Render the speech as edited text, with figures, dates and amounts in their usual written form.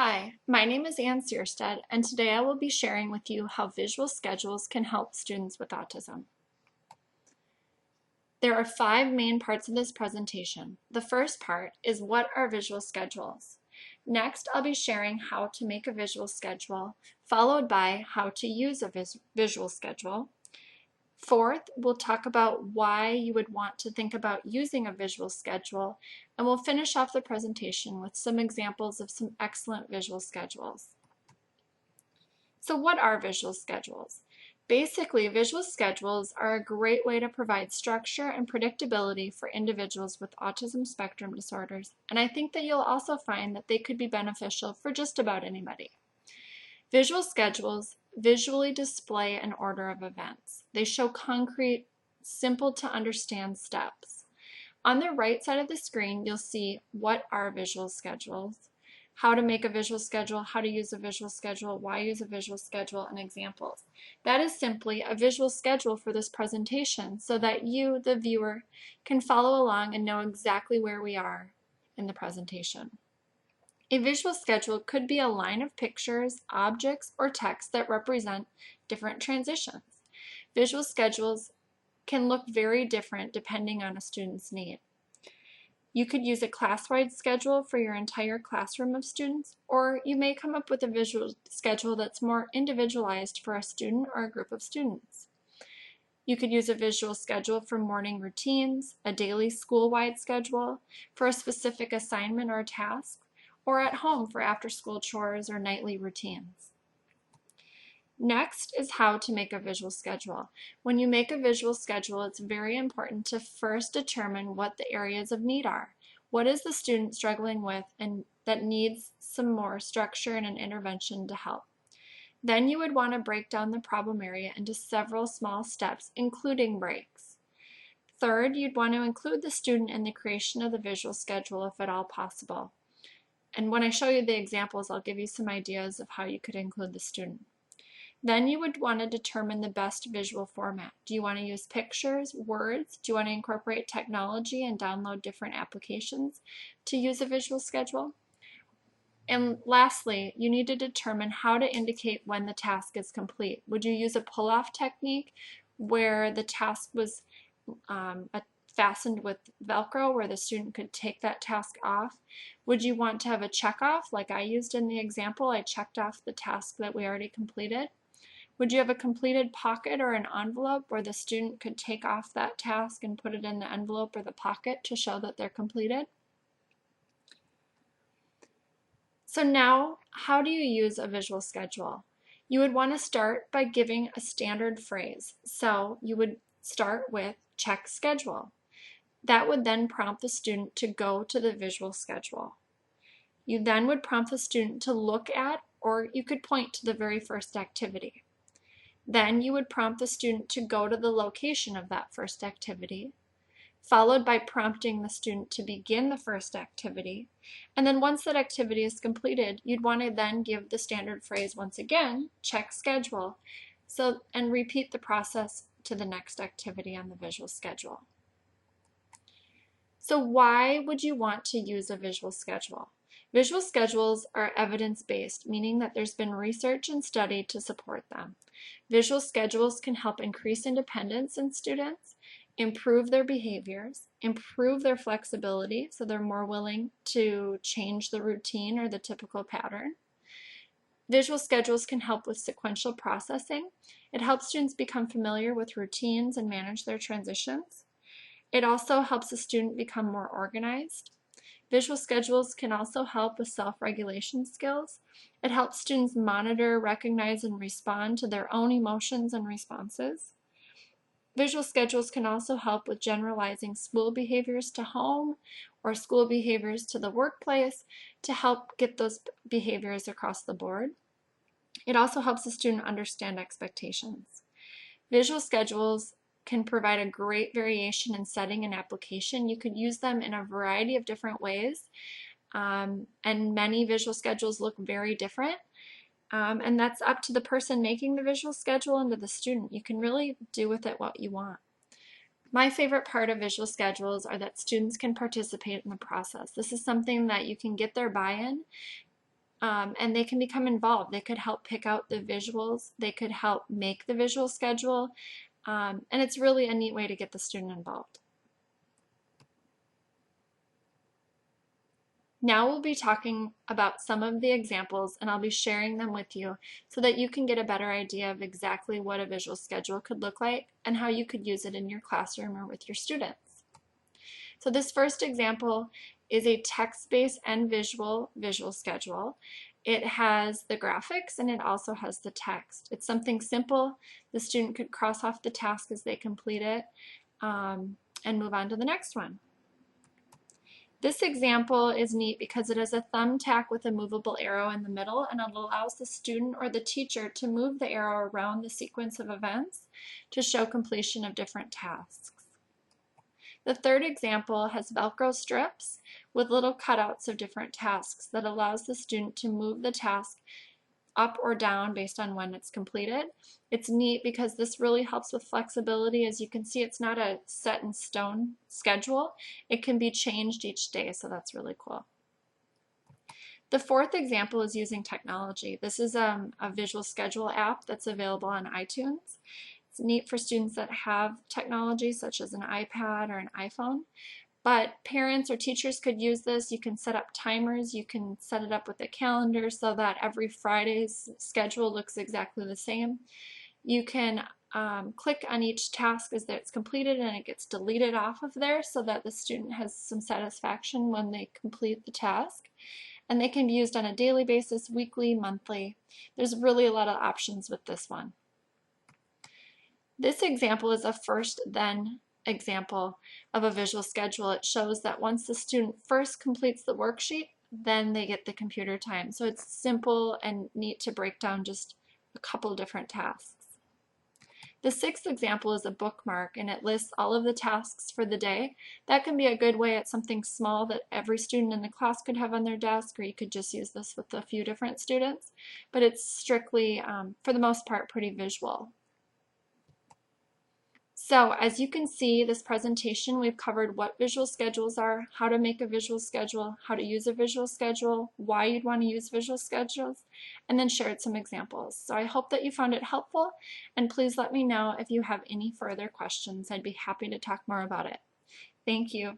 Hi, my name is Ann Searstead, and today I will be sharing with you how visual schedules can help students with autism. There are 5 main parts of this presentation. The first part is what are visual schedules. Next, I'll be sharing how to make a visual schedule, followed by how to use a visual schedule. Fourth, we'll talk about why you would want to think about using a visual schedule, and we'll finish off the presentation with some examples of some excellent visual schedules. So what are visual schedules? Basically, visual schedules are a great way to provide structure and predictability for individuals with autism spectrum disorders, and I think that you'll also find that they could be beneficial for just about anybody. Visual schedules visually display an order of events. They show concrete, simple to understand steps. On the right side of the screen, you'll see what are visual schedules, how to make a visual schedule, how to use a visual schedule, why use a visual schedule, and examples. That is simply a visual schedule for this presentation so that you, the viewer, can follow along and know exactly where we are in the presentation. A visual schedule could be a line of pictures, objects, or text that represent different transitions. Visual schedules can look very different depending on a student's need. You could use a class-wide schedule for your entire classroom of students, or you may come up with a visual schedule that's more individualized for a student or a group of students. You could use a visual schedule for morning routines, a daily school-wide schedule for a specific assignment or task, or at home for after-school chores or nightly routines. Next is how to make a visual schedule. When you make a visual schedule, it's very important to first determine what the areas of need are. What is the student struggling with and that needs some more structure and an intervention to help? Then you would want to break down the problem area into several small steps, including breaks. Third, you'd want to include the student in the creation of the visual schedule if at all possible. And when I show you the examples, I'll give you some ideas of how you could include the student. Then you would want to determine the best visual format. Do you want to use pictures, words? Do you want to incorporate technology and download different applications to use a visual schedule? And lastly, you need to determine how to indicate when the task is complete. Would you use a pull-off technique where the task was fastened with Velcro where the student could take that task off? Would you want to have a check off like I used in the example? I checked off the task that we already completed. Would you have a completed pocket or an envelope where the student could take off that task and put it in the envelope or the pocket to show that they're completed? So now, how do you use a visual schedule? You would want to start by giving a standard phrase. So you would start with check schedule. That would then prompt the student to go to the visual schedule. You then would prompt the student to look at, or you could point to the very first activity. Then you would prompt the student to go to the location of that first activity, followed by prompting the student to begin the first activity. And then once that activity is completed, you'd want to then give the standard phrase once again, check schedule, and repeat the process to the next activity on the visual schedule. So why would you want to use a visual schedule? Visual schedules are evidence-based, meaning that there's been research and study to support them. Visual schedules can help increase independence in students, improve their behaviors, improve their flexibility, so they're more willing to change the routine or the typical pattern. Visual schedules can help with sequential processing. It helps students become familiar with routines and manage their transitions. It also helps a student become more organized. Visual schedules can also help with self-regulation skills. It helps students monitor, recognize, and respond to their own emotions and responses. Visual schedules can also help with generalizing school behaviors to home or school behaviors to the workplace to help get those behaviors across the board. It also helps the student understand expectations. Visual schedules can provide a great variation in setting and application. You could use them in a variety of different ways, and many visual schedules look very different. And that's up to the person making the visual schedule and to the student. You can really do with it what you want. My favorite part of visual schedules are that students can participate in the process. This is something that you can get their buy-in and they can become involved. They could help pick out the visuals. They could help make the visual schedule. And it's really a neat way to get the student involved. Now we'll be talking about some of the examples, and I'll be sharing them with you so that you can get a better idea of exactly what a visual schedule could look like and how you could use it in your classroom or with your students. So this first example is a text-based and visual schedule. It has the graphics and it also has the text. It's something simple. The student could cross off the task as they complete it and move on to the next one. This example is neat because it has a thumbtack with a movable arrow in the middle, and it allows the student or the teacher to move the arrow around the sequence of events to show completion of different tasks. The third example has Velcro strips with little cutouts of different tasks that allows the student to move the task up or down based on when it's completed. It's neat because this really helps with flexibility. As you can see, it's not a set in stone schedule. It can be changed each day, so that's really cool. The fourth example is using technology. This is a visual schedule app that's available on iTunes. It's neat for students that have technology such as an iPad or an iPhone. But parents or teachers could use this. You can set up timers. You can set it up with a calendar so that every Friday's schedule looks exactly the same. You can click on each task as it's completed and it gets deleted off of there so that the student has some satisfaction when they complete the task. And they can be used on a daily basis, weekly, monthly. There's really a lot of options with this one. This example is a first then example of a visual schedule. It shows that once the student first completes the worksheet, then they get the computer time. So it's simple and neat to break down just a couple different tasks. The sixth example is a bookmark, and it lists all of the tasks for the day. That can be a good way at something small that every student in the class could have on their desk, or you could just use this with a few different students. But it's strictly, for the most part, pretty visual. So as you can see, this presentation, we've covered what visual schedules are, how to make a visual schedule, how to use a visual schedule, why you'd want to use visual schedules, and then shared some examples. So I hope that you found it helpful, and please let me know if you have any further questions. I'd be happy to talk more about it. Thank you.